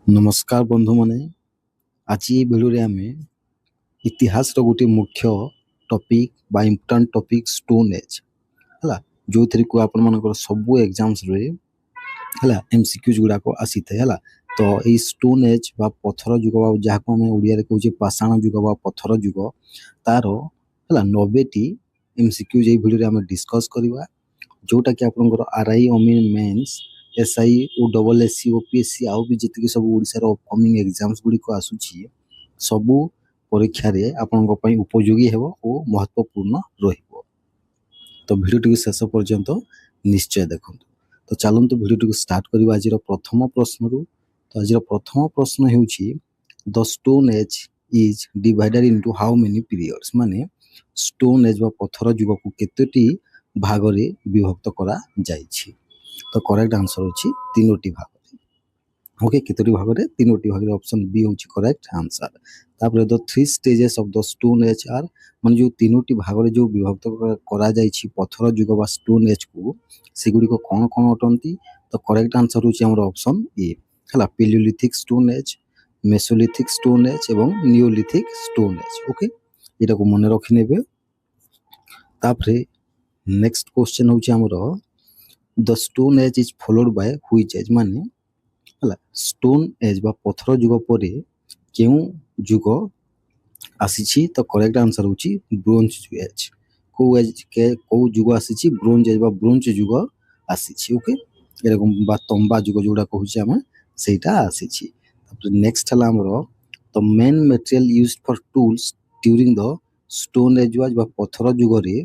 नमस्कार बंधु माने आज ये भिडियो आमे इतिहास गोटे मुख्य टॉपिक बा इम्पोर्टेंट टॉपिक स्टोन एज हला जो थरी को आपण मानकर सब एग्जाम्स रे हला एमसीक्यूज गुडा को आसी थे हला तो ए स्टोन एज बा पत्थर जुग बा जहा को हमें ओडिया रे कहूचे पाषाण जुग बा पत्थर जुग तार हला 90 टी एमसीक्यूज ए भिडियो रे हमें डिस्कस करबा जोटा कि आपनकर आरआई अमीन mains SI O double SC OPSC आउ भी जितकी सब ओडिसा रो अपकमिंग एग्जाम्स गुडी को आसुची सबु परीक्षा रे आपनक पई उपयोगी हेबो ओ महत्वपूर्ण रहिबो। तो भिडियो टी शेष पर्यंत निश्चय देखंतु। तो चलंतु भिडियो टी स्टार्ट करबा आज रो प्रथम प्रश्न रु। तो आज रो प्रथम प्रश्न हेउची the stone age is divided into how many periods माने स्टोन एज बा पत्थर जुग को केतेटी भाग रे विभक्त करा जायछि। तो करेक्ट आंसर होची तीनोटी भाग ओके केतोटी भाग रे तीनोटी भाग रे ऑप्शन बी होची करेक्ट आंसर। तापर the three stages of the stone age are माने जो तीनोटी भाग रे जो विभक्त करा जायछि पत्थर जुग बा स्टोन एज को सेगुडी को कोन कोन अटंती। तो करेक्ट आंसर होची हमर ऑप्शन ए हला Palaeolithic stone age Mesolithic stone age एवं नियोलिथिक स्टोन एज ओके एटा को मने रखि नेबे। तापर नेक्स्ट क्वेश्चन होची हमर the stone age is followed by which age माने हला स्टोन एज बा पत्थर जुग परे केउ जुग आसीछि। तो करेक्ट आंसर होची ब्रोंज एज को एज के को जुग आसीछि ब्रोंज एज बा ब्रोंज जुग आसीछि ओके एरकम बा तंबा जुग जोडा कहूछि हम सेटा आसीछि। तापर नेक्स्ट हला हमरो the main material used for tools during the stone as was बा पत्थर जुग रे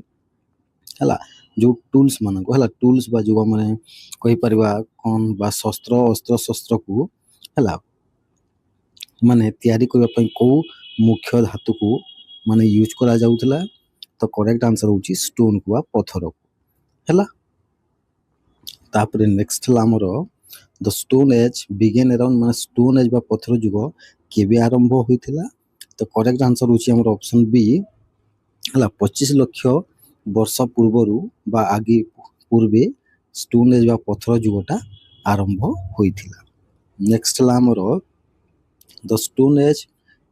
हला जो टूल्स मान को हला टूल्स बा जो माने कहि परिबा कोन बा शस्त्र अस्त्र शस्त्र को हला माने तयारी करबा पई को मुख्य धातु को माने यूज करा जाउतला। तो करेक्ट आंसर होची स्टोन को बा पत्थर को हला। तापर नेक्स्ट हला हमरो the stone age began around माने स्टोन एज बा पत्थर जुग केबे आरंभ होइथिला। तो करेक्ट आंसर होची हमरो ऑप्शन बी हला 25 लाख वर्ष पूर्वरु बा आगे पूर्वे स्टोन एज बा पत्थर जुगटा आरंभ होइथिला। नेक्स्ट ला हमरो the stone as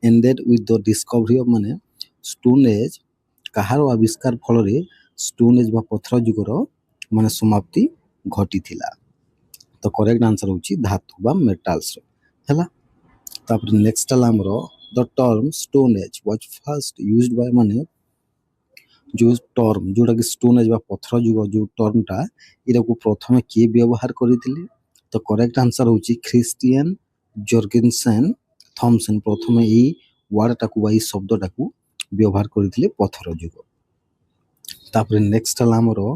ended with the discovery of माने स्टोन एज कहार आविष्कार फल रे स्टोन एज बा पत्थर जुगर माने समाप्ति घटिथिला। तो करेक्ट आंसर होची धातु बा मेटल्स हला। तापर नेक्स्ट ला हमरो the term stone age was first used by माने जो टर्म जोटा कि स्टोन एज बा पत्थर जुग जो टर्म टा इरा को प्रथमे के व्यवहार करिथिले। तो करेक्ट आंसर होची क्रिस्टियन जर्गेनसेन थॉमसन प्रथमे ई वर्ड टा को बा ई शब्द टा को व्यवहार करिथिले पत्थर जुग। तापर नेक्स्ट हला हमरो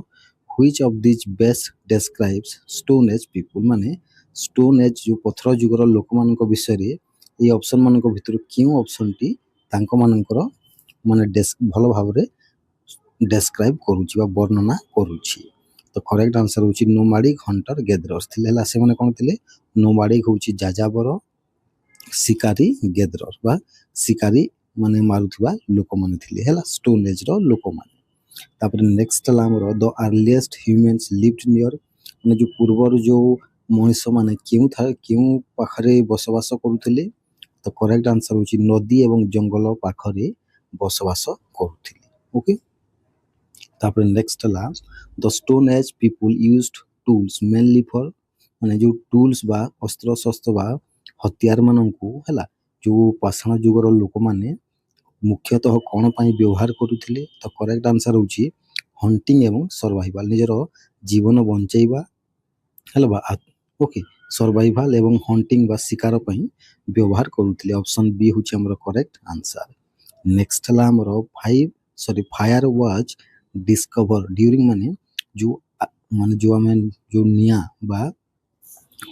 which of this best describes stone age people माने स्टोन एज जो पत्थर जुगर लोक मानक विषय रे ए ऑप्शन मानक भितर क्यों ऑप्शन टी तांको मानकर माने भलो भाबरे डेस्क्राइब करूची बा वर्णना करूची। तो करेक्ट आंसर होची नोमाडिक हंटर गेदरर्स थिले हला से माने कोन थिले नोमाडिक होची जाजाबर शिकारी गेदरर बा शिकारी माने मारुथबा लोक माने थिले हला स्टोन एज रो लोक माने। तापर नेक्स्ट ला हमरो the earliest humans lived near माने जो पूर्वर जो मनुष्य माने क्यों पाखरे बसवास करूथिले। तो करेक्ट आंसर होची नदी एवं जंगल पाखरे बसवास करूथिले ओके। तापर नेक्स्ट ला the stone age people used tools mainly for माने जो टूल्स बा अस्त्र शस्त्र बा हथियार माननकु हला जो पाषाण जुगर लोक माने मुख्यतः कोन पई व्यवहार करूथिले। तो करेक्ट आंसर होची हंटिंग एवं सर्वाइवल निजर जीवन बंचैबा हला बा ओके सर्वाइवल एवं हंटिंग बा शिकार पई व्यवहार करूथिले ऑप्शन बी होची हमर करेक्ट आंसर। नेक्स्ट ला हमर फायर वाज डिस्कवर ड्यूरिंग माने जो हमें जो निया बा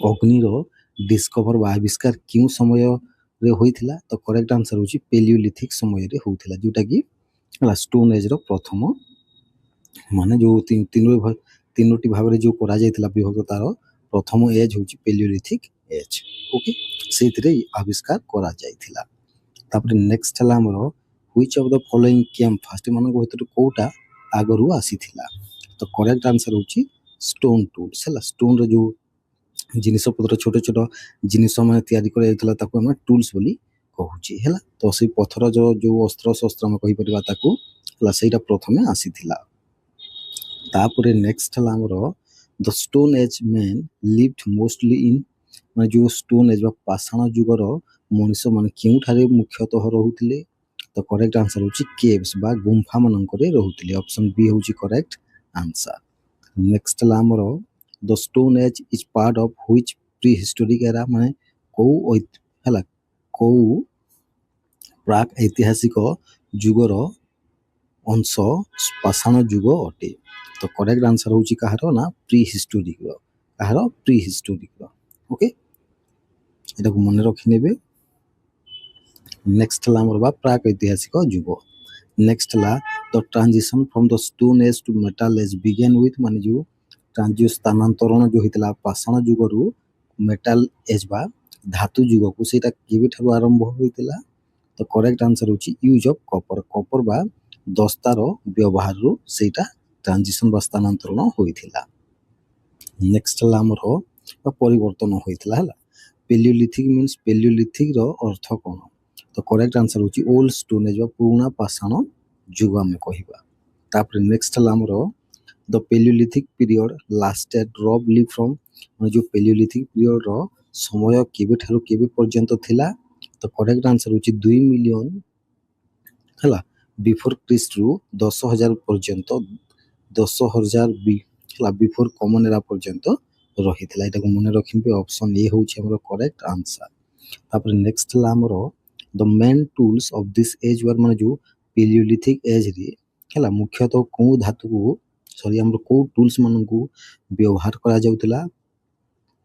अग्नि रो डिस्कवर बा आविष्कार क्यों समय रे होइथिला। तो करेक्ट आंसर होची पैलियोलिथिक समय रे होइथिला जोटा कि स्टोन एज रो प्रथम माने जो तीनोटी भाग रे जो करा जायथिला विभक्त तार प्रथम एज होची पैलियोलिथिक एज ओके सेतिरे आविष्कार करा जायथिला। तापर नेक्स्ट हला हमरो which of the following came first माने भीतर कोटा आगरु आसीथिला। तो करेक्ट आंसर होची स्टोन टूल्स हला स्टोन रे जो ଜିନିଷପତ୍ର ଛୋଟ ଛୋଟ ଜିନିଷ ମାନେ ତିଆରି କରାଯାଇଥିଲା ତାକୁ ଆମେ ଟୁଲ୍ସ ବୋଲି କହୁଛେ ହେଲା। ତ ସେଇ ପଥର ଯୋଉ ଅସ୍ତ୍ର ଶସ୍ତ୍ର ଆମେ କହିପାରିବା ତାକୁ ହେଲା, ସେଇଟା ପ୍ରଥମେ ଆସିଥିଲା। ତାପରେ ନେକ୍ସଟ ହେଲା ଆମର the stone age men lived mostly in, ମାନେ ଯୋଉ ଷ୍ଟୋନ୍ ଏଜ୍ ବା ପାଷାଣ ଯୁଗର ମଣିଷ ମାନେ କେଉଁଠାରେ ମୁଖ୍ୟତଃ ରହୁଥିଲେ? ତ କରେକ୍ଟ ଆନ୍ସର ହେଉଛି କେଭ୍ସ ବା ଗୁମ୍ଫା ମାନଙ୍କରେ ରହୁଥିଲେ। ଅପସନ୍ ବି ହେଉଛି କରେକ୍ଟ ଆନ୍ସର। ନେକ୍ସଟ ହେଲା ଆମର the stone age is part of which prehistoric era, ମାନେ ହେଲା କୋଉ ପ୍ରାକ୍ ଐତିହାସିକ ଯୁଗର ଅଂଶ ପାଷାଣ ଯୁଗ ଅଟେ? ତ କରେକ୍ଟ ଆନ୍ସର ହେଉଛି କାହାର ନା ପ୍ରି ହିଷ୍ଟୋରିକ୍ର। କାହାର? ପ୍ରି ହିଷ୍ଟୋରିକ୍ର। ଓକେ, ଏଟାକୁ ମନେ ରଖିନେବେ। ନେକ୍ସଟ ହେଲା ଆମର ବା ପ୍ରାକ୍ ଐତିହାସିକ ଯୁଗ। ନେକ୍ସଟ ହେଲା the transition from the stone age to metal age began with, ମାନେ ଯୋଉ ସ୍ଥାନାନ୍ତରଣ ଯୋଉ ହେଇଥିଲା ପାଷାଣ ଯୁଗରୁ ମେଟାଲ ଏଜ୍ ବା ଧାତୁ ଯୁଗକୁ, ସେଇଟା କେବେଠାରୁ ଆରମ୍ଭ ହୋଇଥିଲା? ତ କରେକ୍ଟ ଆନ୍ସର ହେଉଛି ୟୁଜ୍ ଅଫ୍ କପର। କପର ବା ଦସ୍ତାର ବ୍ୟବହାରରୁ ସେଇଟା ଟ୍ରାନଜିସନ୍ ବା ସ୍ଥାନାନ୍ତରଣ ହୋଇଥିଲା। ନେକ୍ସଟ ହେଲା ଆମର ପରିବର୍ତ୍ତନ ହୋଇଥିଲା ହେଲା। ପେଲିଓଲିଥିକ୍ ମିନ୍ସ, ପେଲିଓଲିଥିକ୍ର ଅର୍ଥ କ'ଣ? ତ କରେକ୍ଟ ଆନ୍ସର ହେଉଛି ଓଲ୍ଡ ଷ୍ଟୋନ୍ ଏଜ୍ ବା ପୁରୁଣା ପାଷାଣ ଯୁଗ ଆମେ କହିବା। ତାପରେ ନେକ୍ସଟ ହେଲା ଆମର ଦ ପେଲିଓଲିଥିକ୍ ପିରିୟଡ଼ ଲାଷ୍ଟେଡ୍ ରଫ୍ଲି ଫ୍ରମ୍, ମାନେ ଯୋଉ ପେଲିଓଲିଥିକ୍ ପିରିୟଡ଼ର ସମୟ କେବେଠାରୁ କେବେ ପର୍ଯ୍ୟନ୍ତ ଥିଲା? ତ କରେକ୍ଟ ଆନ୍ସର ହେଉଛି 2 ମିଲିୟନ ହେଲା ବିଫୋର ଖ୍ରୀଷ୍ଟରୁ 10,000 ପର୍ଯ୍ୟନ୍ତ, 10,000 ହେଲା ବିଫୋର କମନ ଏରା ପର୍ଯ୍ୟନ୍ତ ରହିଥିଲା। ଏଟାକୁ ମନେ ରଖିବେ। ଅପସନ୍ ଏ ହେଉଛି ଆମର କରେକ୍ଟ ଆନ୍ସର। ତାପରେ ନେକ୍ସଟ ହେଲା ଆମର the main tools of this age were, ମାନେ ଯୋଉ ପେଲିଓଲିଥିକ୍ ଏଜ୍ରେ ହେଲା ମୁଖ୍ୟତଃ କେଉଁ ଧାତୁକୁ ଆମର କେଉଁ ଟୁଲ୍ସ ମାନଙ୍କୁ ବ୍ୟବହାର କରାଯାଉଥିଲା?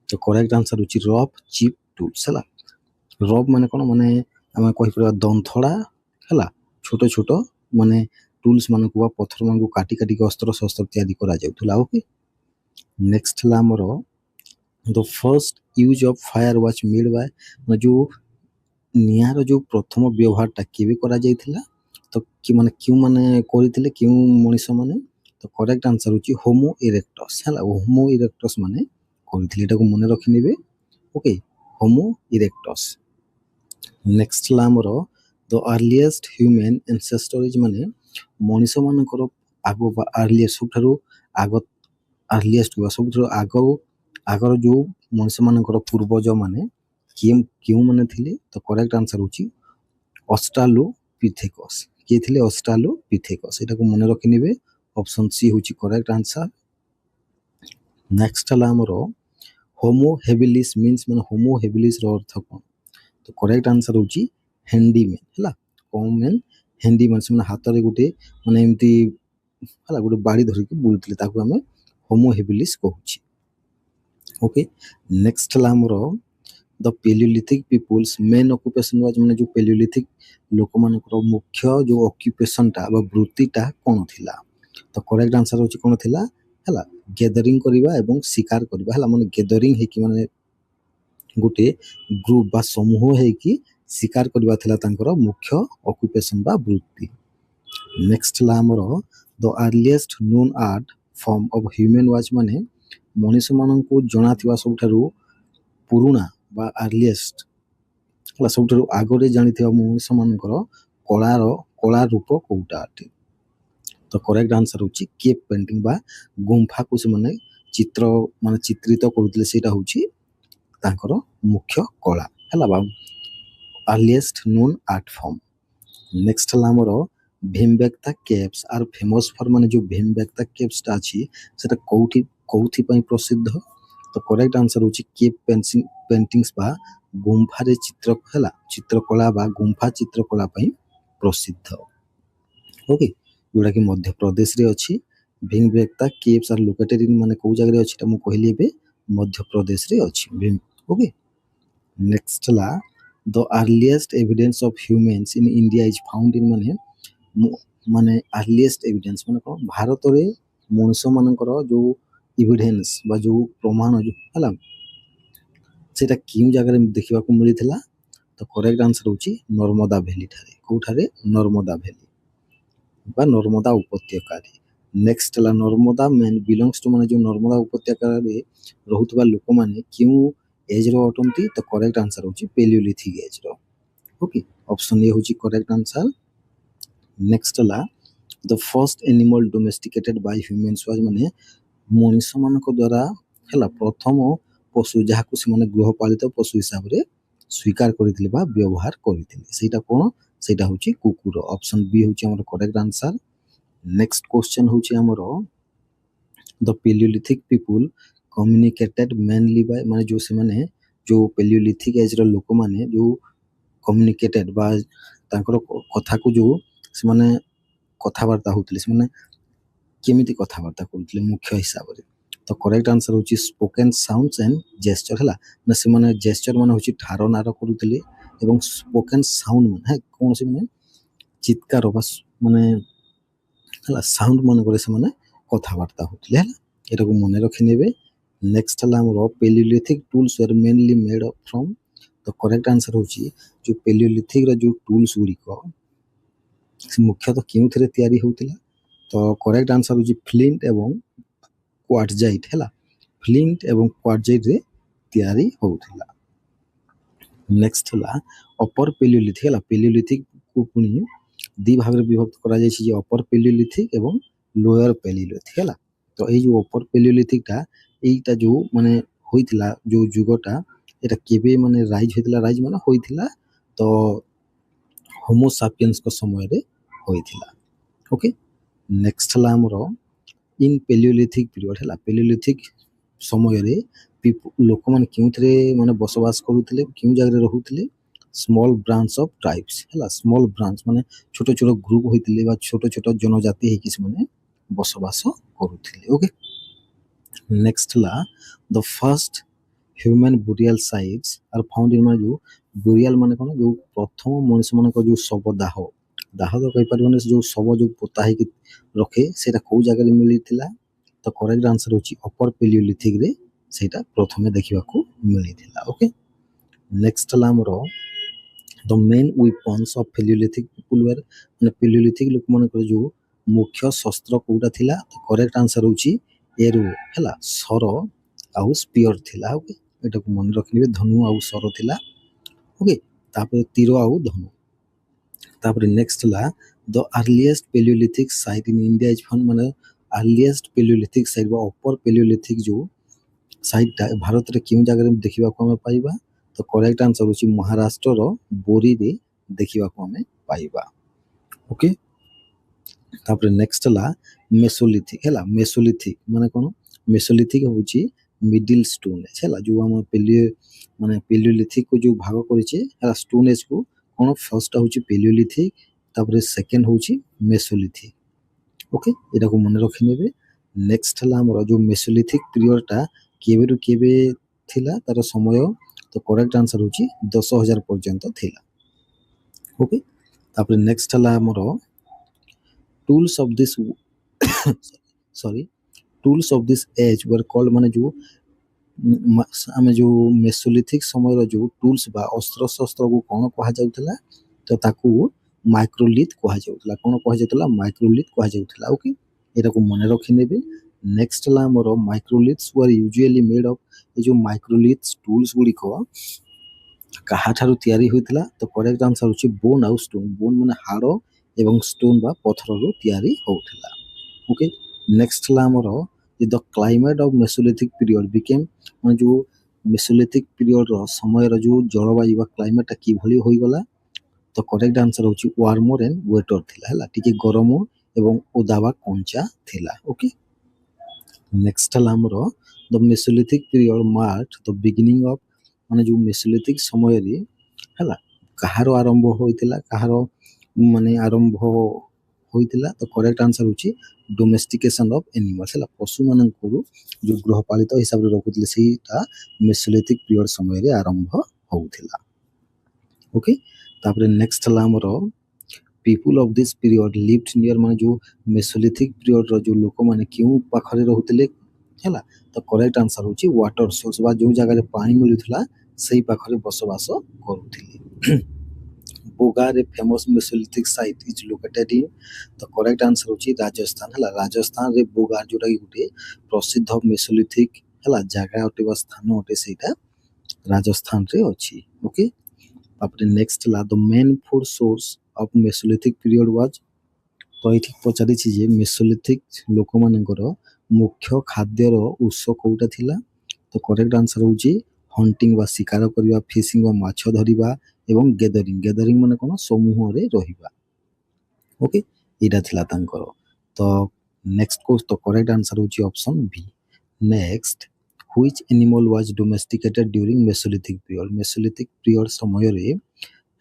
ତ କରେକ୍ଟ ଆନ୍ସର ହେଉଛି ରଫ୍ ଚିପ୍ ଟୁଲ୍ସ ହେଲା। ରଫ୍ ମାନେ କ'ଣ? ମାନେ ଆମେ କହିପାରିବା ଦନ୍ଥଡ଼ା ହେଲା, ଛୋଟ ଛୋଟ ମାନେ ଟୁଲ୍ସ ମାନଙ୍କୁ ବା ପଥର ମାନଙ୍କୁ କାଟି କାଟିକି ଅସ୍ତ୍ର ଶସ୍ତ୍ର ତିଆରି କରାଯାଉଥିଲା। ଓକେ, ନେକ୍ସଟ ହେଲା ଆମର ଦ first use of fire watch made Bai, ମାନେ ଯୋଉ ନିଆଁର ଯୋଉ ପ୍ରଥମ ବ୍ୟବହାରଟା କେବେ କରାଯାଇଥିଲା? ତ ମାନେ କେଉଁମାନେ କରିଥିଲେ, କେଉଁ ମଣିଷ ମାନେ? ତ କରେକ୍ଟ ଆନ୍ସର ହେଉଛି ହୋମୋ ଇରେକ୍ଟସ୍ ହେଲା। ହୋମୋ ଇରେକ୍ଟସ୍ ମାନେ କରିଥିଲେ। ଏଟାକୁ ମନେ ରଖିନେବେ। Okay, Homo erectus. ନେକ୍ସଟ ହେଲା ଆମର ଦ ଆର୍ଲିଏଷ୍ଟ ହ୍ୟୁମାନ୍ ଆନ୍ସେଷ୍ଟରିଜ୍, ମାନେ ମଣିଷ ମାନଙ୍କର ଆଗ ବା ଆର୍ଲିଏଷ୍ଟ ସବୁଠାରୁ ଆଗ, ଆର୍ଲିଏଷ୍ଟ ବା ସବୁଠାରୁ ଆଗର ଯୋଉ ମଣିଷ ମାନଙ୍କର ପୂର୍ବଜ ମାନେ କେଉଁମାନେ ଥିଲେ? ତ କରେକ୍ଟ ଆନ୍ସର ହେଉଛି ଅଷ୍ଟ୍ରାଲୋପିଥେକସ୍। କିଏ ଥିଲେ? ଅଷ୍ଟ୍ରାଲୋପିଥେକସ୍। ଏଟାକୁ ମନେ ରଖିନେବେ। ଅପସନ୍ ସି ହେଉଛି କରେକ୍ଟ ଆନ୍ସର। ନେକ୍ସଟ ହେଲା ଆମର ହୋମୋ ହେବିଲିସ୍ ମିନ୍ସ, ମାନେ ହୋମୋ ହେବିଲିସ୍ର ଅର୍ଥ କ'ଣ? ତ କରେକ୍ଟ ଆନ୍ସର ହେଉଛି ହ୍ୟାଣ୍ଡିମ୍ୟାନ୍ ହେଲା। କ'ଣ ମ୍ୟାନ୍? ହ୍ୟାଣ୍ଡିମ୍ୟାନ୍, ସେମାନେ ହାତରେ ଗୋଟେ ମାନେ ଏମିତି ହେଲା ଗୋଟେ ବାଡ଼ି ଧରିକି ବୁଲୁଥିଲେ, ତାକୁ ଆମେ ହୋମୋ ହେବିଲିସ୍ କହୁଛେ। ଓକେ, ନେକ୍ସଟ ହେଲା ଆମର ଦ ପେଲିଓଲିଥିକ୍ ପିପୁଲ୍ସ ମେନ୍ ଅକ୍ୟୁପେସନ୍ ୱାଜ୍, ମାନେ ଯୋଉ ପେଲିଓଲିଥିକ୍ ଲୋକମାନଙ୍କର ମୁଖ୍ୟ ଯୋଉ ଅକ୍ୟୁପେସନଟା ବା ବୃତ୍ତିଟା କ'ଣ ଥିଲା? ତ କରେକ୍ଟ ଆନ୍ସର ହେଉଛି କ'ଣ ଥିଲା ହେଲା? ଗେଦରିଂ କରିବା ଏବଂ ଶିକାର କରିବା ହେଲା। ମାନେ ଗେଦରିଂ ହେଇକି, ମାନେ ଗୋଟେ ଗ୍ରୁପ ବା ସମୂହ ହେଇକି ଶିକାର କରିବା ଥିଲା ତାଙ୍କର ମୁଖ୍ୟ ଅକ୍ୟୁପେସନ ବା ବୃତ୍ତି। ନେକ୍ସଟ ହେଲା ଆମର the earliest known art form of human was, ମାନେ ମଣିଷ ମାନଙ୍କୁ ଜଣାଥିବା ସବୁଠାରୁ ପୁରୁଣା ବା ଆର୍ଲିଏଷ୍ଟ ହେଲା ସବୁଠାରୁ ଆଗରେ ଜାଣିଥିବା ମଣିଷ ମାନଙ୍କର କଳା ରୂପ କୋଉଟା ଅଟେ? ତ କରେକ୍ଟ ଆନ୍ସର ହେଉଛି କେପ୍ ପେଣ୍ଟିଂ ବା ଗୁମ୍ଫାକୁ ସେମାନେ ଚିତ୍ରିତ କରୁଥିଲେ। ସେଇଟା ହେଉଛି ତାଙ୍କର ମୁଖ୍ୟ କଳା ହେଲା ବା ଆର୍ଲିଏଷ୍ଟ ନୋନ୍ ଆର୍ଟ ଫର୍ମ। ନେକ୍ସଟ ହେଲା ଆମର Bhimbetka caves R famous for, ମାନେ ଯୋଉ ଭୀମବେଟ୍କା କେଭ୍ସଟା ଅଛି ସେଟା କୋଉଥିପାଇଁ ପ୍ରସିଦ୍ଧ? ତ କରେକ୍ଟ ଆନ୍ସର ହେଉଛି କେପ୍ ପେଣ୍ଟିଂସ ବା ଗୁମ୍ଫାରେ ଚିତ୍ରକଳା ବା ଗୁମ୍ଫା ଚିତ୍ରକଳା ପାଇଁ ପ୍ରସିଦ୍ଧ। ଓକେ, ଯୋଉଟାକି ମଧ୍ୟପ୍ରଦେଶରେ ଅଛି। Bhimbetka caves R located in, ମାନେ କୋଉ ଜାଗାରେ ଅଛି ମୁଁ କହିଲି ଏବେ ମଧ୍ୟପ୍ରଦେଶରେ ଅଛି। ଓକେ, ନେକ୍ସଟ ହେଲା the earliest evidence of humans in India is found in, ମାନେ ଆର୍ଲିଏଷ୍ଟ ଏଭିଡେନ୍ସ ମାନେ କ'ଣ? ଭାରତରେ ମଣିଷ ମାନଙ୍କର ଯୋଉ ଏଭିଡେନ୍ସ ବା ଯୋଉ ପ୍ରମାଣ ହେଲା ସେଇଟା କେଉଁ ଜାଗାରେ ଦେଖିବାକୁ ମିଳିଥିଲା? ତ କରେକ୍ଟ ଆନ୍ସର ହେଉଛି ନର୍ମଦା ଭ୍ୟାଲି ଠାରେ। କୋଉଠାରେ? ନର୍ମଦା ଭ୍ୟାଲି ବା ନର୍ମଦା ଉପତ୍ୟକାରେ। ନେକ୍ସଟ ହେଲା ନର୍ମଦା ମେନ୍ ବିଲଙ୍ଗସ୍ ଟୁ ମାନେ ଯେଉଁ ନର୍ମଦା ଉପତ୍ୟକାରେ ରହୁଥିବା ଲୋକମାନେ କେଉଁ ଏଜ୍ର ଅଟନ୍ତି? ତ କରେକ୍ଟ ଆନ୍ସର ହେଉଛି ପେଲିଓଲିଥିକ୍ ଏଜ୍ର। ଓକେ, ଅପସନ୍ ଏ ହେଉଛି କରେକ୍ଟ ଆନ୍ସର। ନେକ୍ସଟ ହେଲା the first animal domesticated by humans was ମାନେ ମଣିଷମାନଙ୍କ ଦ୍ୱାରା ହେଲା ପ୍ରଥମ ପଶୁ ଯାହାକୁ ସେମାନେ ଗୃହପାଳିତ ପଶୁ ହିସାବରେ ସ୍ୱୀକାର କରିଥିଲେ ବା ବ୍ୟବହାର କରିଥିଲେ, ସେଇଟା କ'ଣ? ସେଇଟା ହେଉଛି କୁକୁର। ଅପସନ୍ ବି ହେଉଛି ଆମର କରେକ୍ଟ ଆନ୍ସର। ନେକ୍ସଟ କ୍ୱେଶ୍ଚନ୍ ହେଉଛି ଆମର ଦ ପେଲିଓଲିଥିକ୍ ପିପୁଲ୍ କମ୍ୟୁନିକେଟେଡ୍ ମେନଲି ବାଇ ମାନେ ଯେଉଁ ସେମାନେ ଯେଉଁ ପେଲିଓଲିଥିକ୍ ଏଜ୍ର ଲୋକମାନେ ଯେଉଁ କମ୍ୟୁନିକେଟେଡ୍ ବା ତାଙ୍କର କଥାକୁ ଯେଉଁ ସେମାନେ କଥାବାର୍ତ୍ତା ହେଉଥିଲେ, ସେମାନେ କେମିତି କଥାବାର୍ତ୍ତା କରୁଥିଲେ ମୁଖ୍ୟ ହିସାବରେ? ତ କରେକ୍ଟ ଆନ୍ସର ହେଉଛି ସ୍ପୋକେନ୍ ସାଉଣ୍ଡସ୍ ଆଣ୍ଡ ଜେସ୍ଚର ହେଲା, ମାନେ ସେମାନେ ଜେସ୍ଚର ମାନେ ହେଉଛି ଠାରନାର କରୁଥିଲେ ଏବଂ ସ୍ପୋକେନ୍ ସାଉଣ୍ଡ ମାନେ କୌଣସି ମାନେ ଚିତ୍କାର ବା ମାନେ ହେଲା ସାଉଣ୍ଡ ମାନଙ୍କରେ ସେମାନେ କଥାବାର୍ତ୍ତା ହେଉଥିଲେ ହେଲା, ଏଟାକୁ ମନେ ରଖିନେବେ। ନେକ୍ସଟ ହେଲା ଆମର paleolithic tools were mainly made of from. ତ କରେକ୍ଟ ଆନ୍ସର ହେଉଛି ଯେଉଁ ପେଲିଓଲିଥିକ୍ର ଯେଉଁ ଟୁଲ୍ସ ଗୁଡ଼ିକ ମୁଖ୍ୟତଃ କେଉଁଥିରେ ତିଆରି ହେଉଥିଲା? ତ କରେକ୍ଟ ଆନ୍ସର ହେଉଛି ଫ୍ଲିଣ୍ଟ ଏବଂ କ୍ୱାର୍ଟଜାଇଟ୍ ହେଲା, ଫ୍ଲିଣ୍ଟ ଏବଂ କ୍ୱାର୍ଟଜାଇଟ୍ରେ ତିଆରି ହେଉଥିଲା। ନେକ୍ସଟ ହେଲା ଅପର ପେଲିଓଲିଥିକ୍ ହେଲା, ପେଲିଓଲିଥିକ୍କୁ ପୁଣି ଦୁଇ ଭାଗରେ ବିଭକ୍ତ କରାଯାଇଛି ଯେ ଅପର ପେଲିଓଲିଥିକ୍ ଏବଂ ଲୋୟର ପେଲିଓଲିଥିକ୍ ହେଲା। ତ ଏଇ ଯେଉଁ ଅପର ପେଲିଓଲିଥିକ୍ଟା ଏଇଟା ଯେଉଁ ମାନେ ହୋଇଥିଲା ଯେଉଁ ଯୁଗଟା ଏଇଟା କେବେ ମାନେ ରାଇଜ୍ ହୋଇଥିଲା? ରାଇଜ୍ ମାନେ ହୋଇଥିଲା ତ ହୋମୋସାପିଏନ୍ସଙ୍କ ସମୟରେ ହୋଇଥିଲା। ଓକେ, ନେକ୍ସଟ ହେଲା ଆମର ଇନ୍ ପେଲିଓଲିଥିକ୍ ପିରିୟଡ଼ ହେଲା, ପେଲିଓଲିଥିକ୍ ସମୟରେ ଲୋକମାନେ କେଉଁଥିରେ ମାନେ ବସବାସ କରୁଥିଲେ, କେଉଁ ଜାଗାରେ ରହୁଥିଲେ? ସ୍ମଲ୍ ବ୍ରାଞ୍ଚ ଅଫ୍ ଟ୍ରାଇବ୍ସ ହେଲା, ସ୍ମଲ୍ ବ୍ରାଞ୍ଚ ମାନେ ଛୋଟ ଛୋଟ ଗ୍ରୁପ ହୋଇଥିଲେ ବା ଛୋଟ ଛୋଟ ଜନଜାତି ହେଇକି ସେମାନେ ବସବାସ କରୁଥିଲେ। ଓକେ, ନେକ୍ସଟ ହେଲା the first human burial sites are found in ମାନେ ଯେଉଁ ବୁରିଆଲ ମାନେ କ'ଣ? ଯେଉଁ ପ୍ରଥମ ମଣିଷମାନଙ୍କ ଯେଉଁ ଶବ ଦାହ ତ କହିପାରିବନି, ଯେଉଁ ଶବ ଯେଉଁ ପୋତା ହେଇକି ରଖେ ସେଇଟା କେଉଁ ଜାଗାରେ ମିଳିଥିଲା? ତ କରେକ୍ଟ ଆନ୍ସର ହେଉଛି ଅପର ପେଲିଓଲିଥିକ୍ରେ ସେଇଟା ପ୍ରଥମେ ଦେଖିବାକୁ ମିଳିଥିଲା। ଓକେ, ନେକ୍ସଟ ହେଲା ଆମର the main weapons of paleolithic people were ମାନେ ପେଲିଓଲିଥିକ୍ ଲୋକମାନଙ୍କର ଯେଉଁ ମୁଖ୍ୟ ଶସ୍ତ୍ର କେଉଁଟା ଥିଲା? ତ କରେକ୍ଟ ଆନ୍ସର ହେଉଛି ଏରୋ ହେଲା, ଶର ଆଉ ସ୍ପିଅର ଥିଲା। ଓକେ, ଏଟାକୁ ମନେ ରଖିନେବେ, ଧନୁ ଆଉ ଶର ଥିଲା। ଓକେ, ତାପରେ ତୀର ଆଉ ଧନୁ। ତାପରେ ନେକ୍ସଟ ହେଲା the earliest paleolithic site in India is found ମାନେ ଆର୍ଲିଏଷ୍ଟ ପେଲିଓଲିଥିକ୍ ସାଇଟ୍ ବା ଅପର ପେଲିଓଲିଥିକ୍ ଯେଉଁ ସାଇଟ୍ଟା ଭାରତରେ କେଉଁ ଜାଗାରେ ଦେଖିବାକୁ ଆମେ ପାଇବା? ତ କରେକ୍ଟ ଆନ୍ସର ହେଉଛି ମହାରାଷ୍ଟ୍ରର ବୋରିରେ ଦେଖିବାକୁ ଆମେ ପାଇବା। ଓକେ, ତାପରେ ନେକ୍ସଟ ହେଲା ମେସୋଲିଥିକ୍ ହେଲା, ମେସୋଲିଥିକ୍ ମାନେ କ'ଣ? ମେସୋଲିଥିକ୍ ହେଉଛି ମିଡିଲ୍ ଷ୍ଟୋନ୍ ଏଜ୍ ହେଲା, ଯେଉଁ ଆମ ମାନେ ପେଲିଓଲିଥିକ୍କୁ ଯେଉଁ ଭାଗ କରିଛେ ହେଲା ଷ୍ଟୋନ୍ ଏଜ୍କୁ କ'ଣ? ଫର୍ଷ୍ଟ ହେଉଛି ପେଲିଓଲିଥିକ୍, ତାପରେ ସେକେଣ୍ଡ ହେଉଛି ମେସୋଲିଥିକ୍। ଓକେ, ଏଟାକୁ ମନେ ରଖିନେବେ। ନେକ୍ସଟ ହେଲା ଆମର ଯେଉଁ ମେସୋଲିଥିକ୍ ପିରିୟଡ଼ଟା କେବେରୁ କେବେ ଥିଲା ତାର ସମୟ? ତ କରେକ୍ଟ ଆନ୍ସର ହେଉଛି 10,000 ପର୍ଯ୍ୟନ୍ତ ଥିଲା। ଓକେ, ତାପରେ ନେକ୍ସଟ ହେଲା ଆମର tools of this tools of this age were called ମାନେ ଯେଉଁ ଆମେ ଯେଉଁ ମେସୋଲିଥିକ୍ ସମୟର ଯେଉଁ ଟୁଲ୍ସ ବା ଅସ୍ତ୍ରଶସ୍ତ୍ରକୁ କ'ଣ କୁହାଯାଉଥିଲା? ତ ତାକୁ ମାଇକ୍ରୋଲିଥ୍ କୁହାଯାଉଥିଲା। କ'ଣ କୁହାଯାଉଥିଲା? ମାଇକ୍ରୋଲିଥ୍ କୁହାଯାଉଥିଲା। ଓକେ, ଏଟାକୁ ମନେ ରଖିନେବେ। ନେକ୍ସଟ ହେଲା ଆମର ମାଇକ୍ରୋଲିଥ୍ସ ୱେର୍ ୟୁଜୁଆଲି ମେଡ୍ ଅଫ୍, ଏ ଯେଉଁ ମାଇକ୍ରୋଲିଥ୍ସ ଟୁଲ୍ସ ଗୁଡ଼ିକ କାହାଠାରୁ ତିଆରି ହୋଇଥିଲା? ତ କରେକ୍ଟ ଆନ୍ସର ହେଉଛି ବୋନ୍ ଆଉ ଷ୍ଟୋନ୍। ବୋନ୍ ମାନେ ହାଡ଼ ଏବଂ ଷ୍ଟୋନ୍ ବା ପଥରରୁ ତିଆରି ହେଉଥିଲା। ଓକେ, ନେକ୍ସଟ ହେଲା ଆମର ଦ କ୍ଲାଇମେଟ୍ ଅଫ୍ ମେସୋଲିଥିକ୍ ପିରିୟଡ଼ ବିକେମ୍ ମାନେ ଯେଉଁ ମେସୋଲିଥିକ୍ ପିରିୟଡ଼ର ସମୟର ଯେଉଁ ଜଳବାୟୁ ବା କ୍ଲାଇମେଟଟା କିଭଳି ହୋଇଗଲା? ତ କରେକ୍ଟ ଆନ୍ସର ହେଉଛି ୱାର୍ମର ଆଣ୍ଡ ୱେଟର ଥିଲା ହେଲା, ଟିକେ ଗରମ ଏବଂ ଓଦା ବା କଞ୍ଚା ଥିଲା। ଓକେ, ନେକ୍ସଟ ହେଲା ଆମର the mesolithic period mark the beginning of ମାନେ ଯେଉଁ ମେସୋଲିଥିକ୍ ସମୟରେ ହେଲା କାହାର ଆରମ୍ଭ ହୋଇଥିଲା, କାହାର ମାନେ ଆରମ୍ଭ ହୋଇଥିଲା? ତ କରେକ୍ଟ ଆନ୍ସର ହେଉଛି ଡୋମେଷ୍ଟିକେସନ୍ ଅଫ୍ ଏନିମଲ୍ସ ହେଲା, ପଶୁମାନଙ୍କର ଯେଉଁ ଗୃହପାଳିତ ହିସାବରେ ରଖୁଥିଲେ ସେଇଟା ମେସୋଲିଥିକ୍ ପିରିୟଡ଼ ସମୟରେ ଆରମ୍ଭ ହେଉଥିଲା। ଓକେ, ତାପରେ ନେକ୍ସଟ ହେଲା ଆମର people of this period lived near ମାନେ ଯେଉଁ ମେସୋଲିଥିକ୍ ପିରିୟଡ଼ର ଯେଉଁ ଲୋକମାନେ କେଉଁ ପାଖରେ ରହୁଥିଲେ ହେଲା? ତ କରେକ୍ଟ ଆନ୍ସର ହେଉଛି ୱାଟର ସୋର୍ସ ବା ଯେଉଁ ଜାଗାରେ ପାଣି ମିଳୁଥିଲା ସେଇ ପାଖରେ ବସବାସ କରୁଥିଲେ। Bogar famous Mesolithic site is located in the correct answer होची राजस्थान हला राजस्थान रे बोगार जोटा कि गुटे प्रसिद्ध मेसोलिथिक हला जगह अटे बा स्थान अटे सेटा राजस्थान रे अछि ओके तापर नेक्स्ट ला the main food source of Mesolithic period was तो एठी पचारिछि जे मेसोलिथिक लोकमानकर मुख्य खाद्यर उत्स कोउटा थिला तो करेक्ट आंसर होची हंटिंग बा शिकार करबा फिशिंग बा माछ धरिबा एवं गैदरिंग गैदरिंग माने कोन समूह रे रहिबा ओके एटा थिला तांकर तो नेक्स्ट कोस तो करेक्ट आंसर होची option B next which animal was domesticated during Mesolithic period समय रे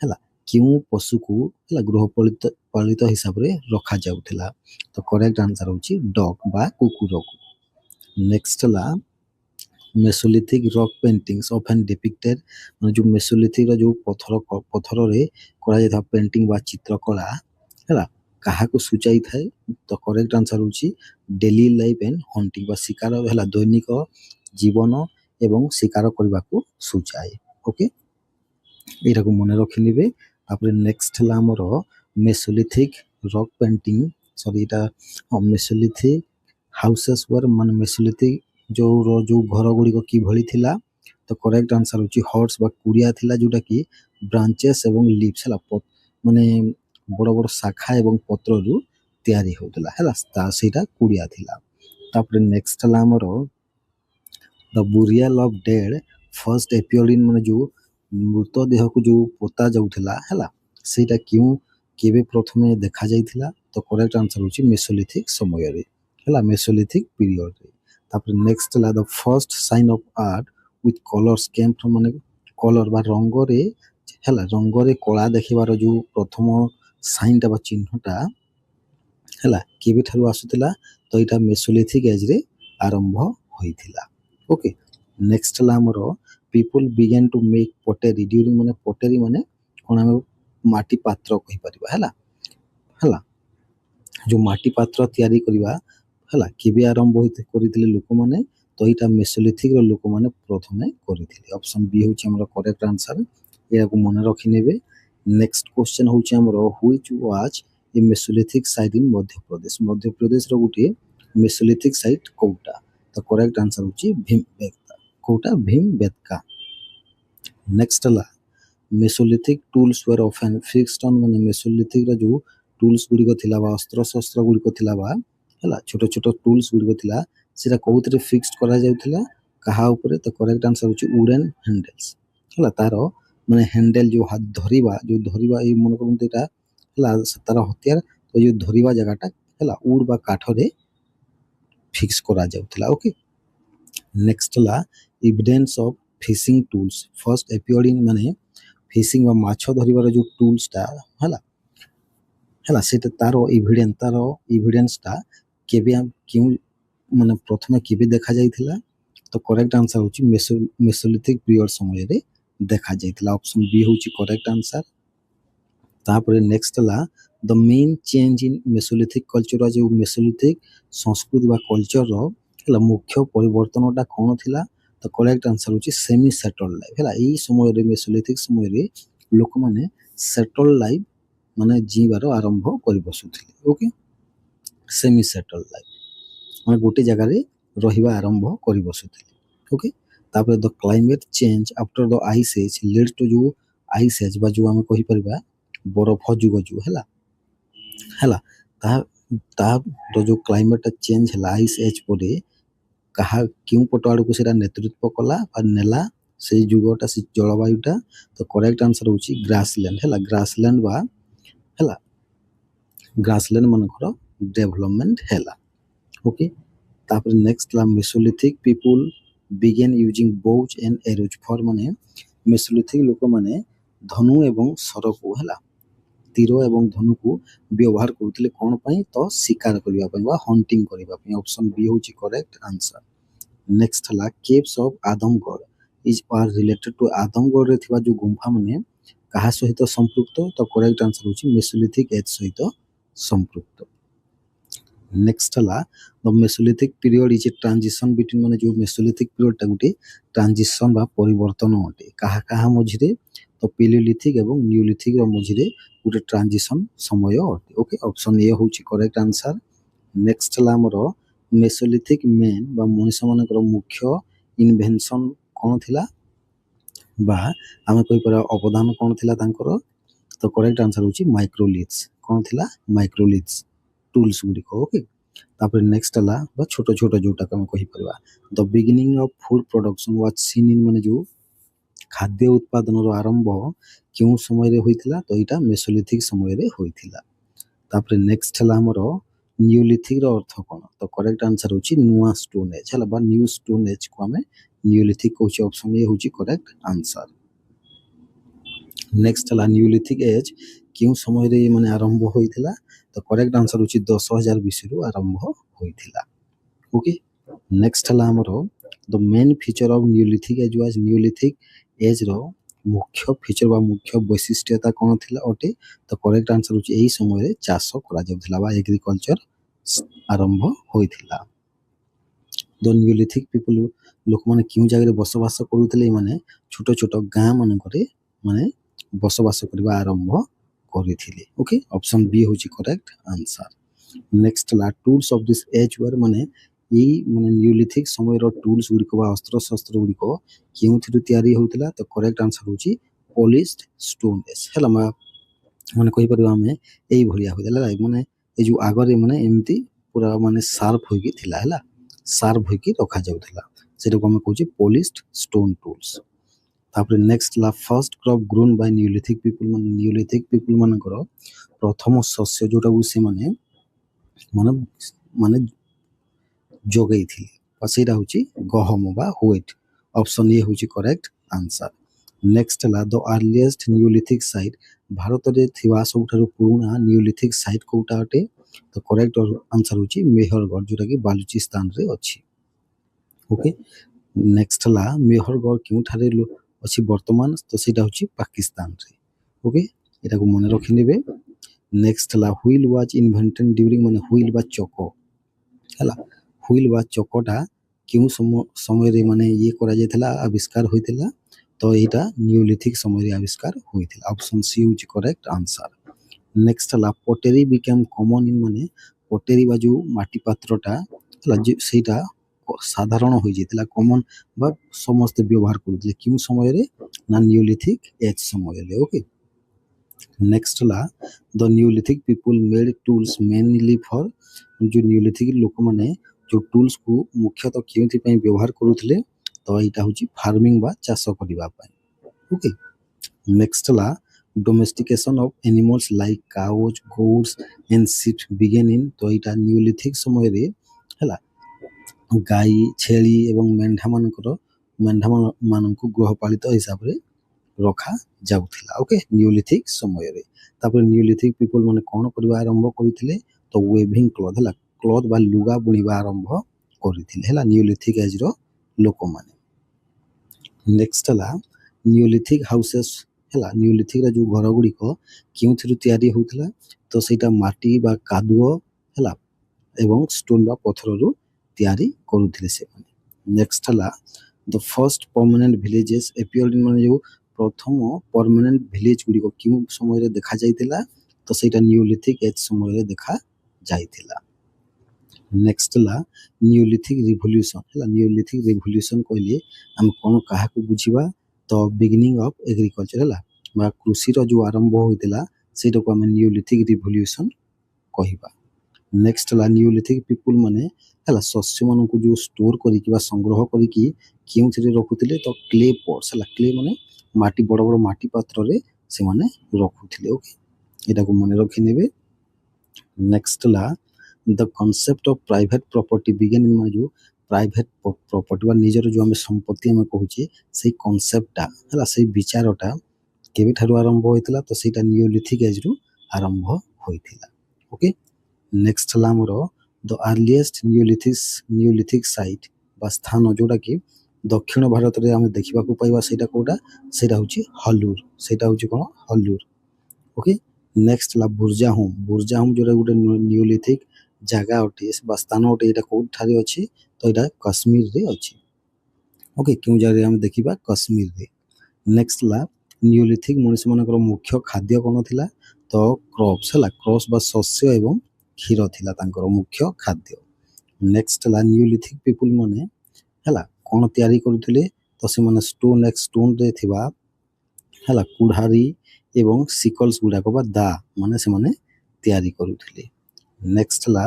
हला क्यों पशु को हला गृहपालित पालित हिसाब रे रखा जाउथिला तो करेक्ट आंसर होची डॉग बा कुकुर को नेक्स्ट ला mesolithic rock paintings often depicted माने जो मेसोलिथिक रो जो पत्थर रे करा जाता पेंटिंग बा चित्रकला हला काहा को सूचाई थाए तो करेक्ट आंसर होची डेली लाइफ एंड हंटिंग बा शिकार हला दैनिक जीवन एवं शिकार करबा को सूचाए ओके एटा को मने रखि नेबे तापर नेक्स्ट हला हमर मेसोलिथिक रॉक पेंटिंग सॉरी एटा मेसोलिथिक हाउसेस वर माने मेसोलिथिक जो घर गुड़ी की भली थिला तो करेक्ट आंसर होची हॉर्स बा कुड़िया थिला जोटा कि ब्रांचेस एवं लीव्स हला माने बड़ बड़ शाखा एवं पत्र रु तयारी होतला हला ता सेटा कुड़िया थिला तापर नेक्स्ट हला हमर the burial of dead first appeared in माने जो मृतदेह को जो पोता जाउथिला हला सेटा क्यों केबे प्रथमे देखा जाइथिला तो करेक्ट आंसर होची मेसोलिथिक समय रे हला मेसोलिथिक पीरियड रे तापर नेक्स्ट ला the first sign of art with colours came from माने कलर बा रंग रे हला रंग रे कला देखिबार जो प्रथम साइनटा बा चिन्हटा हला केबे ठारु आसुतिला तो एटा मेसोलिथिक एज रे आरंभ होइथिला ओके नेक्स्ट ला हमरो people began to make pottery during माने पोटेरी माने कोन हम माटी पात्र कहि परिबा हला हला जो माटी पात्र तयारी करिबा हला केबे आरंभ होइते करिथिले लोक माने तो एटा मेसोलिथिक रो लोक माने प्रथमे करिथिले ऑप्शन बी होची हमर करेक्ट आंसर एया को मन रखि नेबे नेक्स्ट क्वेश्चन होची हमर which was a mesolithic site in Madhya Pradesh रो गुटे मेसोलिथिक साइट कोउटा तो करेक्ट आंसर होची भीमबेटका कोउटा भीमबेटका नेक्स्ट ला mesolithic tools were often fixed on माने मेसोलिथिक रो जो टूल्स गुडी को थिला बा अस्त्र शस्त्र गुडी को थिला बा हला छोट छोट टूल्स गुडी को थिला सेटा कोउतरे फिक्स्ड करा जाउथिला कहा ऊपर तो करेक्ट आंसर होची वुडन हैंडल्स हला तारो माने हैंडल जो हाथ धरिबा ए मन करन एटा हला तार हथियार तो जो धरिबा जगहटा हला उड बा काठ रे फिक्स करा जाउथिला ओके नेक्स्ट ला evidence of fishing tools first appeared in माने फिशिंग बा माछ धरिबार जो टूल्स ता हला हला सेटा तारो एविडेंस ता केबे क्यों माने प्रथमे केबे देखा जाइथिला तो करेक्ट आंसर होची मेसोलिथिक पीरियड समय रे देखा जाइथिला ऑप्शन बी होची करेक्ट आंसर तापर नेक्स्ट ला the main change in mesolithic culture जो मेसोलिथिक संस्कृति बा कल्चर रो हला मुख्य परिवर्तनटा कोन थिला तो करेक्ट आंसर होची सेमी सेटल्ड लाइफ हला ई समय रे मेसोलिथिक समय रे लोक माने सेटल्ड लाइफ माने जीवार आरंभ करि बसुथिले ओके सेमी सेटल्ड लाइफ माने गोटे जगह रे रहिबा आरंभ करि बसुथिले ओके तापर the climate change after the ice age leads to जो आइस एज बा जो हम कहि परबा बरफ जुग जो हला हला ता तो जो क्लाइमेट चेंज हला आइस एज परे कहा क्यों पटवाड़ को सेटा नेतृत्व कला और नेला से जुगटा से जलवायुटा तो करेक्ट आंसर होची ग्रासलैंड हला ग्रासलैंड बा हला ग्रासलैंड मनकर डेवलपमेंट हला ओके तापर नेक्स्ट ला mesolithic people began using bows and arrows for माने मेसोलिथिक लोक माने धनु एवं सर को हला तीर एवं धनु को व्यवहार करथिले कोन पई तो शिकार करिवा पई बा हंटिंग करिवा पई ऑप्शन बी होची करेक्ट आंसर नेक्स्ट हला caves of Adamgarh is are related to Adamgarh रे थिबा जो गुंफा माने कहा सहित संपृक्त तो करेक्ट आंसर होची मेसोलिथिक एज सहित संपृक्त नेक्स्ट हला the mesolithic period is a transition between माने जो मेसोलिथिक पीरियड टा गुटे ट्रांजिशन बा परिवर्तन अटे कहा कहा मझिरे ତ ପିଲିଲିଥିକ୍ ଏବଂ ନିଓଲିଥିକ୍ର ମଝିରେ ଗୋଟେ ଟ୍ରାନଜିସନ୍ ସମୟ ଅଟେ। ଓକେ, ଅପସନ୍ ଏ ହେଉଛି କରେକ୍ଟ ଆନ୍ସର୍। ନେକ୍ସଟ ହେଲା ଆମର ମେସୋଲିଥିକ୍ ମେନ୍ ବା ମଣିଷମାନଙ୍କର ମୁଖ୍ୟ ଇନଭେନ୍ସନ୍ କ'ଣ ଥିଲା ବା ଆମେ କହିପାରିବା ଅବଦାନ କ'ଣ ଥିଲା ତାଙ୍କର। ତ କରେକ୍ଟ ଆନ୍ସର୍ ହେଉଛି ମାଇକ୍ରୋଲିଥ୍ସ। କ'ଣ ଥିଲା? ମାଇକ୍ରୋଲିଥ୍ସ ଟୁଲ୍ସ ଗୁଡ଼ିକ। ଓକେ, ତାପରେ ନେକ୍ସଟ ହେଲା ବା ଛୋଟ ଛୋଟ ଯେଉଁଟାକୁ ଆମେ କହିପାରିବା the beginning of food production was seen in, ମାନେ ଯେଉଁ ଖାଦ୍ୟ ଉତ୍ପାଦନର ଆରମ୍ଭ କେଉଁ ସମୟରେ ହୋଇଥିଲା? ତ ଏଇଟା ମେସୋଲିଥିକ୍ ସମୟରେ ହୋଇଥିଲା। ତାପରେ ନେକ୍ସଟ ହେଲା ଆମର ନିଓଲିଥିକ୍ର ଅର୍ଥ କ'ଣ? ତ କରେକ୍ଟ ଆନ୍ସର୍ ହେଉଛି ନୂଆ ଷ୍ଟୋନ୍ ଏଜ୍ ହେଲା ବା ନ୍ୟୁ ଷ୍ଟୋନ୍ ଏଜ୍କୁ ଆମେ ନିଓଲିଥିକ୍ କହୁଛେ। ଅପସନ୍ ଏ ହେଉଛି କରେକ୍ଟ ଆନ୍ସର୍। ନେକ୍ସଟ ହେଲା ନିଓଲିଥିକ୍ ଏଜ୍ କେଉଁ ସମୟରେ ମାନେ ଆରମ୍ଭ ହୋଇଥିଲା? ତ କରେକ୍ଟ ଆନ୍ସର୍ ହେଉଛି 10,000 BCରୁ ଆରମ୍ଭ ହୋଇଥିଲା। ଓକେ, ନେକ୍ସଟ ହେଲା ଆମର the main feature of neolithic age was, neolithic ଏଜ୍ର ମୁଖ୍ୟ ଫିଚର ବା ମୁଖ୍ୟ ବୈଶିଷ୍ଟ୍ୟତା କ'ଣ ଥିଲା ଅଟେ? ତ କରେକ୍ଟ ଆନ୍ସର୍ ହେଉଛି ଏହି ସମୟରେ ଚାଷ କରାଯାଉଥିଲା ବା ଏଗ୍ରିକଲଚର ଆରମ୍ଭ ହୋଇଥିଲା। ଦ ନିଓଲିଥିକ୍ ପିପୁଲ, ଲୋକମାନେ କେଉଁ ଜାଗାରେ ବସବାସ କରୁଥିଲେ? ଏମାନେ ଛୋଟ ଛୋଟ ଗାଁ ମାନଙ୍କରେ ମାନେ ବସବାସ କରିବା ଆରମ୍ଭ କରିଥିଲେ। ଓକେ, ଅପସନ୍ ବି ହେଉଛି କରେକ୍ଟ ଆନ୍ସର୍। ନେକ୍ସଟ ହେଲା tools of this age were, ମାନେ ଏଇ ମାନେ ନିଓଲିଥିକ୍ ସମୟର ଟୁଲ୍ସ ଗୁଡ଼ିକ ବା ଅସ୍ତ୍ରଶସ୍ତ୍ର ଗୁଡ଼ିକ କେଉଁଥିରୁ ତିଆରି ହେଉଥିଲା? ତ କରେକ୍ଟ ଆନ୍ସର୍ ହେଉଛି ପଲିସ୍ଡ ଷ୍ଟୋନ୍ ଏଜ୍ ହେଲା। ମାନେ କହିପାରିବା ଆମେ ଏଇଭଳିଆ ହୋଇଥିଲା ହେଲା, ମାନେ ଏଇ ଯେଉଁ ଆଗରେ ମାନେ ଏମିତି ପୁରା ମାନେ ସାର୍ପ ହୋଇକି ଥିଲା ହେଲା, ସାର୍ପ ହୋଇକି ରଖାଯାଉଥିଲା, ସେଟାକୁ ଆମେ କହୁଛେ ପଲିସ୍ଡ ଷ୍ଟୋନ୍ ଟୁଲ୍ସ। ତାପରେ ନେକ୍ସଟ ହେଲା first crop grown by neolithic people, ମାନେ ନିଓଲିଥିକ୍ ପିପୁଲ ମାନଙ୍କର ପ୍ରଥମ ଶସ୍ୟ ଯେଉଁଟାକୁ ସେମାନେ ମାନେ ମାନେ ଯୋଗାଇଥିଲେ ବା ସେଇଟା ହେଉଛି ଗହମ ବା ହ୍ୱିଟ୍। ଅପସନ୍ ଏ ହେଉଛି କରେକ୍ଟ ଆନ୍ସର୍। ନେକ୍ସଟ ହେଲା ଦ ଆର୍ଲିଏଷ୍ଟ ନିଓଲିଥିକ୍ ସାଇଟ୍, ଭାରତରେ ଥିବା ସବୁଠାରୁ ପୁରୁଣା ନିଓଲିଥିକ୍ ସାଇଟ୍ କେଉଁଟା ଅଟେ? ତ କରେକ୍ଟ ଆନ୍ସର୍ ହେଉଛି ମେହରଗଡ଼, ଯେଉଁଟାକି ବାଲୁଚିସ୍ତାନରେ ଅଛି। ଓକେ, ନେକ୍ସଟ ହେଲା ମେହରଗଡ଼ କେଉଁଠାରେ ଅଛି ବର୍ତ୍ତମାନ? ତ ସେଇଟା ହେଉଛି ପାକିସ୍ତାନରେ। ଓକେ, ଏଟାକୁ ମନେ ରଖିନେବେ। ନେକ୍ସଟ ହେଲା ହୁଇଲ୍ ୱାଜ୍ ଇନଭେଣ୍ଟେଡ୍ ଡ୍ୟୁରିଂ, ମାନେ ହୁଇଲ୍ ବା ଚକ ହେଲା, ହୁଇଲ୍ ବା ଚକଟା କେଉଁ ସମୟରେ ମାନେ ଇଏ କରାଯାଇଥିଲା, ଆବିଷ୍କାର ହୋଇଥିଲା? ତ ଏଇଟା ନିଓଲିଥିକ୍ ସମୟରେ ଆବିଷ୍କାର ହୋଇଥିଲା। ଅପସନ୍ ସି ହେଉଛି କରେକ୍ଟ ଆନ୍ସର୍। ନେକ୍ସଟ ହେଲା ପଟେରୀ ବିକେମ୍ କମନ୍ ଇନ୍, ମାନେ ପଟେରୀ ବା ଯେଉଁ ମାଟି ପାତ୍ରଟା ହେଲା ସେଇଟା ସାଧାରଣ ହୋଇଯାଇଥିଲା, କମନ୍ ବା ସମସ୍ତେ ବ୍ୟବହାର କରୁଥିଲେ କେଉଁ ସମୟରେ? ନା ନିଓଲିଥିକ୍ ଏଜ୍ ସମୟରେ। ଓକେ, ନେକ୍ସଟ ହେଲା the neolithic people made tools mainly for, ଯେଉଁ ନିଓଲିଥିକ୍ ଲୋକମାନେ ଯେଉଁ ଟୁଲ୍ସକୁ ମୁଖ୍ୟତଃ କେଉଁଥିପାଇଁ ବ୍ୟବହାର କରୁଥିଲେ? ତ ଏଇଟା ହେଉଛି ଫାର୍ମିଂ ବା ଚାଷ କରିବା ପାଇଁ। ଓକେ, ନେକ୍ସଟ ହେଲା domestication of animals like cows goats and sheeps began in, ତ ଏଇଟା ନିଓଲିଥିକ୍ ସମୟରେ ହେଲା ଗାଈ ଛେଳି ଏବଂ ମେଣ୍ଢାମାନଙ୍କୁ ଗୃହପାଳିତ ହିସାବରେ ରଖାଯାଉଥିଲା। ଓକେ, ନିଓଲିଥିକ୍ ସମୟରେ। ତାପରେ ନିଓଲିଥିକ୍ ପିପୁଲ ମାନେ କ'ଣ କରିବା ଆରମ୍ଭ କରିଥିଲେ? ତ ୱେଭିଂ କ୍ଲଥ୍ ହେଲା, କ୍ଲଥ୍ ବା ଲୁଗା ବୁଣିବା ଆରମ୍ଭ କରିଥିଲେ ହେଲା ନିଓଲିଥିକ୍ ଏଜ୍ର ଲୋକମାନେ। ନେକ୍ସଟ ହେଲା ନିଓଲିଥିକ୍ ହାଉସେସ୍ ହେଲା, ନିଓଲିଥିକ୍ର ଯେଉଁ ଘର ଗୁଡ଼ିକ କେଉଁଥିରୁ ତିଆରି ହେଉଥିଲା? ତ ସେଇଟା ମାଟି ବା କାଦୁଅ ହେଲା ଏବଂ ଷ୍ଟୋନ୍ ବା ପଥରରୁ ତିଆରି କରୁଥିଲେ ସେମାନେ। ନେକ୍ସଟ ହେଲା ଦ ଫର୍ଷ୍ଟ ପର୍ମାନେଣ୍ଟ ଭିଲେଜେସ୍ ଏପିୟର୍ଡ, ମାନେ ଯେଉଁ ପ୍ରଥମ ପର୍ମାନେଣ୍ଟ ଭିଲେଜ ଗୁଡ଼ିକ କେଉଁ ସମୟରେ ଦେଖାଯାଇଥିଲା? ତ ସେଇଟା ନିଓଲିଥିକ୍ ଏଜ୍ ସମୟରେ ଦେଖାଯାଇଥିଲା। ନେକ୍ସଟ ହେଲା ନିଓଲିଥିକ୍ ରିଭଲ୍ୟୁସନ୍ ହେଲା, ନିଓଲିଥିକ୍ ରିଭଲ୍ୟୁସନ୍ କହିଲେ ଆମେ କ'ଣ କାହାକୁ ବୁଝିବା? ତ ବିଗିନିଂ ଅଫ୍ ଏଗ୍ରିକଲଚର ହେଲା ବା କୃଷିର ଯେଉଁ ଆରମ୍ଭ ହୋଇଥିଲା ସେଇଟାକୁ ଆମେ ନିଓଲିଥିକ୍ ରିଭଲ୍ୟୁସନ୍ କହିବା। ନେକ୍ସଟ ହେଲା ନିଓଲିଥିକ୍ ପିପୁଲ ମାନେ ହେଲା ଶସ୍ୟମାନଙ୍କୁ ଯେଉଁ ଷ୍ଟୋର କରିକି ବା ସଂଗ୍ରହ କରିକି କେଉଁଥିରେ ରଖୁଥିଲେ? ତ କ୍ଲେ ପଟ୍ସ ହେଲା, କ୍ଲେ ମାନେ ମାଟି ବଡ଼ ବଡ଼ ମାଟି ପାତ୍ରରେ ସେମାନେ ରଖୁଥିଲେ। ଓକେ, ଏଟାକୁ ମନେ ରଖିନେବେ। ନେକ୍ସଟ ହେଲା ଦ କନସେପ୍ଟ ଅଫ୍ ପ୍ରାଇଭେଟ୍ ପ୍ରପର୍ଟି ବିଗେନ୍, ମାନେ ଯେଉଁ ପ୍ରାଇଭେଟ୍ ପ୍ରପର୍ଟି ବା ନିଜର ଯେଉଁ ଆମେ ସମ୍ପତ୍ତି ଆମେ କହୁଛେ ସେଇ କନସେପ୍ଟଟା ହେଲା, ସେଇ ବିଚାରଟା କେବେଠାରୁ ଆରମ୍ଭ ହୋଇଥିଲା? ତ ସେଇଟା ନିଓଲିଥିକ୍ ଏଜ୍ରୁ ଆରମ୍ଭ ହୋଇଥିଲା। ଓକେ, ନେକ୍ସଟ ହେଲା ଆମର ଦ ଆର୍ଲିଏଷ୍ଟ ନିଓଲିଥିକ୍ ସାଇଟ୍ ବା ସ୍ଥାନ ଯେଉଁଟାକି ଦକ୍ଷିଣ ଭାରତରେ ଆମେ ଦେଖିବାକୁ ପାଇବା ସେଇଟା କେଉଁଟା? ସେଇଟା ହେଉଛି ହଲୁର, ସେଇଟା ହେଉଛି କ'ଣ? ହଲୁର। ଓକେ, ନେକ୍ସଟ ହେଲା ବୁର୍ଜାହୋମ୍, ବୁର୍ଜାହୋମ୍ ଯେଉଁଟା ଗୋଟେ ନିଓଲିଥିକ୍ ଜାଗା ଅଟେ ବା ସ୍ଥାନ ଅଟେ, ଏଇଟା କେଉଁଠାରେ ଅଛି? ତ ଏଇଟା କାଶ୍ମୀରରେ ଅଛି। ଓକେ, କେଉଁ ଜାଗାରେ ଆମେ ଦେଖିବା? କାଶ୍ମୀରରେ। ନେକ୍ସଟ ହେଲା ନିଓଲିଥିକ୍ ମଣିଷମାନଙ୍କର ମୁଖ୍ୟ ଖାଦ୍ୟ କ'ଣ ଥିଲା? ତ କ୍ରପ୍ସ ହେଲା, କ୍ରପ୍ସ ବା ଶସ୍ୟ ଏବଂ କ୍ଷୀର ଥିଲା ତାଙ୍କର ମୁଖ୍ୟ ଖାଦ୍ୟ। ନେକ୍ସଟ ହେଲା ନିଓଲିଥିକ୍ ପିପୁଲ୍ ମାନେ ହେଲା କ'ଣ ତିଆରି କରୁଥିଲେ? ତ ସେମାନେ ଷ୍ଟୋନ୍ରେ ଥିବା ହେଲା କୁଢ଼ାରୀ ଏବଂ ସିକଲ୍ସ ଗୁଡ଼ାକ ବା ଦା ମାନେ ସେମାନେ ତିଆରି କରୁଥିଲେ। ନେକ୍ସଟ ହେଲା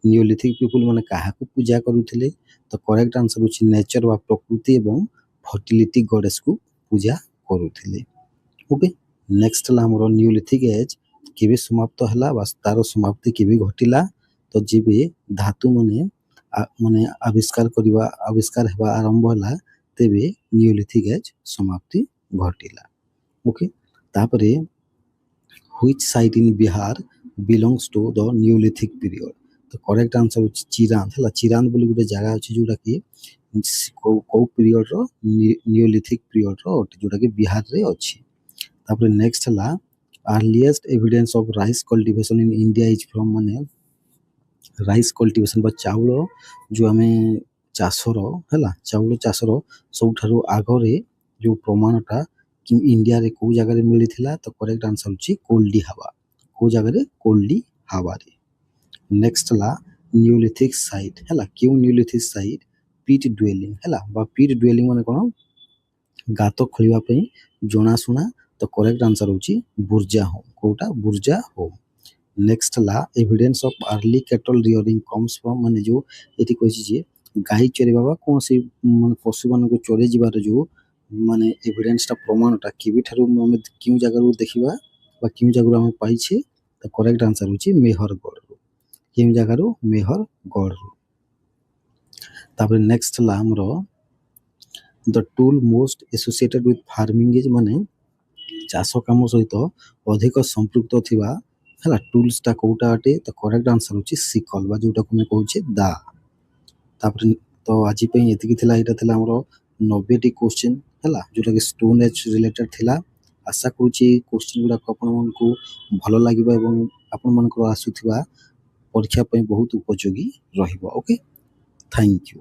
ନିଓଲିଥିକ୍ ପିପୁଲ୍ ମାନେ କାହାକୁ ପୂଜା କରୁଥିଲେ? ତ କରେକ୍ଟ ଆନ୍ସର ହେଉଛି ନେଚର ବା ପ୍ରକୃତି ଏବଂ ଫର୍ଟିଲିଟି ଗଡେସ୍କୁ ପୂଜା କରୁଥିଲେ। ଓକେ, ନେକ୍ସଟ ହେଲା ଆମର ନିଓଲିଥିକ୍ ଏଜ୍ କେବେ ସମାପ୍ତ ହେଲା ବା ତାର ସମାପ୍ତି କେବେ ଘଟିଲା? ତ ଯେବେ ଧାତୁ ମାନେ ଆବିଷ୍କାର ହେବା ଆରମ୍ଭ ହେଲା ତେବେ ନିଓଲିଥିକ୍ ଏଜ୍ ସମାପ୍ତି ଘଟିଲା। ଓକେ, ତାପରେ which site in Bihar belongs to the Neolithic period? ତ କରେକ୍ଟ ଆନ୍ସର ହେଉଛି ଚିରାନ୍ଦ ହେଲା। ଚିରାନ୍ଦ ବୋଲି ଗୋଟେ ଜାଗା ଅଛି ଯୋଉଟାକି କୋଉ ପିରିୟଡ଼ର ନିଓଲିଥିକ୍ ପିରିୟଡ଼ର ଅଟେ ଯୋଉଟାକି ବିହାରରେ ଅଛି। ତାପରେ ନେକ୍ସଟ ହେଲା earliest evidence of rice cultivation in India is from ମାନେ ରାଇସ୍ କଲ୍ଟିଭେସନ୍ ବା ଚାଉଳ ଯେଉଁ ଆମେ ଚାଷର ହେଲା ଚାଉଳ ଚାଷର ସବୁଠାରୁ ଆଗରେ ଯେଉଁ ପ୍ରମାଣଟା ଇଣ୍ଡିଆରେ କେଉଁ ଜାଗାରେ ମିଳିଥିଲା? ତ କରେକ୍ଟ ଆନ୍ସର ହେଉଛି କୋଲ୍ଡି ହାବା। କେଉଁ ଜାଗାରେ? କୋଲ୍ଡି ହାବାରେ। ନେକ୍ସଟ ହେଲା ନିଓଲିଥିକ୍ ସାଇଟ୍ ହେଲା। କେଉଁ ନିଓଲିଥିକ୍ ସାଇଟ୍? ପିଟ୍ ଡୁଏଲିଂ ହେଲା ବା ପିଟ୍ ଡୁଏଲିଂ ମାନେ କ'ଣ? ଗାତ ଖୋଳିବା ପାଇଁ ଜଣାଶୁଣା। ତ କରେକ୍ଟ ଆନ୍ସର ହେଉଛି ବୁର୍ଜା ହୋମ୍। କେଉଁଟା? ବୁର୍ଜା ହୋମ୍। ନେକ୍ସଟ ହେଲା evidence of early cattle rearing comes from ମାନେ ଯେଉଁ ଏଠି କହିଛି ଯେ ଗାଈ ଚରିବା ବା କୌଣସି ମାନେ ପଶୁମାନଙ୍କୁ ଚରେଇ ଯିବାର ଯେଉଁ ମାନେ ଏଭିଡେନ୍ସଟା ପ୍ରମାଣଟା କେବେଠାରୁ ଆମେ କେଉଁ ଜାଗାରୁ ଦେଖିବା ବା କେଉଁ ଜାଗାରୁ ଆମେ ପାଇଛେ? ତ କରେକ୍ଟ ଆନ୍ସର ହେଉଛି ମେହରଗଡ଼ରୁ। କେଉଁ ଜାଗାରୁ? ମେହରଗଡ଼ରୁ। ତାପରେ ନେକ୍ସଟ ହେଲା ଆମର the tool most associated with farming is ମାନେ ଚାଷ କାମ ସହିତ ଅଧିକ ସମ୍ପୃକ୍ତ ଥିବା ହେଲା ଟୁଲ୍ସଟା କେଉଁଟା ଅଟେ? ତ କରେକ୍ଟ ଆନ୍ସର ହେଉଛି ସିକଲ୍ ବା ଯେଉଁଟାକୁ ଆମେ କହୁଛେ ଦା। ତାପରେ ତ ଆଜି ପାଇଁ ଏତିକି ଥିଲା। ଏଇଟା ଥିଲା ଆମର 90ଟି କ୍ୱେଶ୍ଚିନ୍ ହେଲା ଯେଉଁଟାକି ଷ୍ଟୋନ୍ ଏଜ୍ ରିଲେଟେଡ୍ ଥିଲା। ଆଶା କରୁଛି କ୍ୱେଶ୍ଚିନ୍ ଗୁଡ଼ାକ ଆପଣମାନଙ୍କୁ ଭଲ ଲାଗିବ ଏବଂ ଆପଣମାନଙ୍କର ଆସୁଥିବା ପରୀକ୍ଷା ପାଇଁ ବହୁତ ଉପଯୋଗୀ ରହିବ। Okay, thank you.